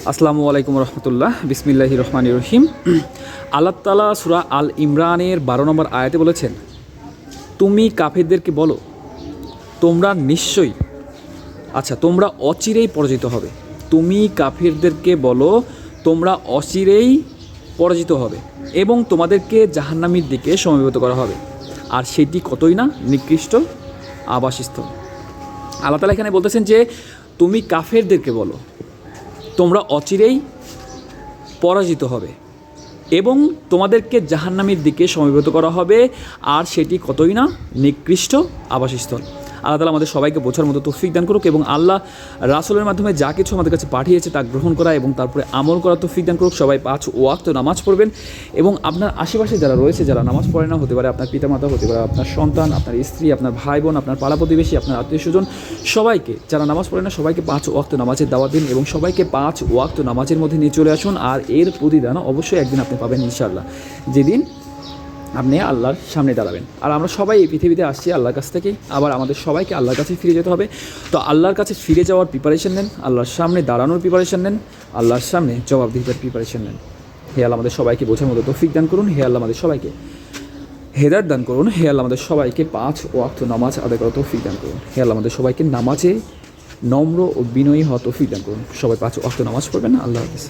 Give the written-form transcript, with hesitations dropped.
আসসালামু আলাইকুম রহমতুল্লাহ। বিসমিল্লাহির রহমানির রহিম। আল্লাহ তাআলা সূরা আল ইমরানের 12 নম্বর আয়াতে বলেছেন, তুমি কাফেরদেরকে বলো তোমরা নিশ্চয়ই তোমরা অচিরেই পরাজিত হবে। তুমি কাফেরদেরকে বলো তোমরা অচিরেই পরাজিত হবে এবং তোমাদেরকে জাহান্নামের দিকে সমবেত করা হবে, আর সেটি কতই না নিকৃষ্ট আবাসস্থল। আল্লাহ তাআলা এখানে বলতেছেন যে তুমি কাফেরদেরকে বলো তোমরা অচিরেই পরাজিত হবে এবং তোমাদেরকে জাহান্নামের দিকে সমবেত করা হবে, আর সেটি কতই না নিকৃষ্ট আবাসস্থল। আল্লাহ তাআলা আমাদের সবাইকে বোঝার মতো তৌফিক দান করুক এবং আল্লাহ রাসূলের মাধ্যমে যা কিছু আমাদের কাছে পাঠিয়েছে তা গ্রহণ করা এবং তারপরে আমল করার তৌফিক দান করুক। সবাই 5 ওয়াক্ত নামাজ পড়বেন এবং আপনার আশেপাশে যারা রয়েছে, যারা নামাজ পড়ে না, হতে পারে আপনার পিতামাতা, হতে পারে আপনার সন্তান, আপনার স্ত্রী, আপনার ভাই বোন, আপনার পাড়া প্রতিবেশী, আপনার আত্মীয় স্বজন, সবাইকে যারা নামাজ পড়ে না সবাইকে 5 ওয়াক্ত নামাজের দাওয়াত দিন এবং সবাইকে 5 ওয়াক্ত নামাজের মধ্যে নিয়ে চলে আসুন। আর এর প্রতিদান অবশ্যই একদিন আপনি পাবেন ইনশাআল্লাহ, যেদিন আপনি আল্লাহর সামনে দাঁড়াবেন। আর আমরা সবাই এই পৃথিবীতে আসছি আল্লাহর কাছ থেকেই, আবার আমাদের সবাইকে আল্লাহর কাছে ফিরে যেতে হবে। তো আল্লাহর কাছে ফিরে যাওয়ার প্রিপারেশন নেন, আল্লাহর সামনে দাঁড়ানোর প্রিপারেশন নেন, আল্লাহর সামনে জবাবদিহিতার প্রিপারেশন নেন। হে আল্লাহ আমাদের সবাইকে বোঝার মতো তৌফিক দান করুন। হে আল্লাহ আমাদের সবাইকে হেদায়েত দান করুন। হে আল্লাহ আমাদের সবাইকে 5 ওয়াক্ত নামাজ আদায় করার তৌফিক দান করুন। হে আল্লাহ আমাদের সবাইকে নামাজে নম্র ও বিনয়ী হওয়া তৌফিক দান করুন। সবাই 5 ওয়াক্ত নামাজ পড়বেন। আল্লাহ হাফেজ।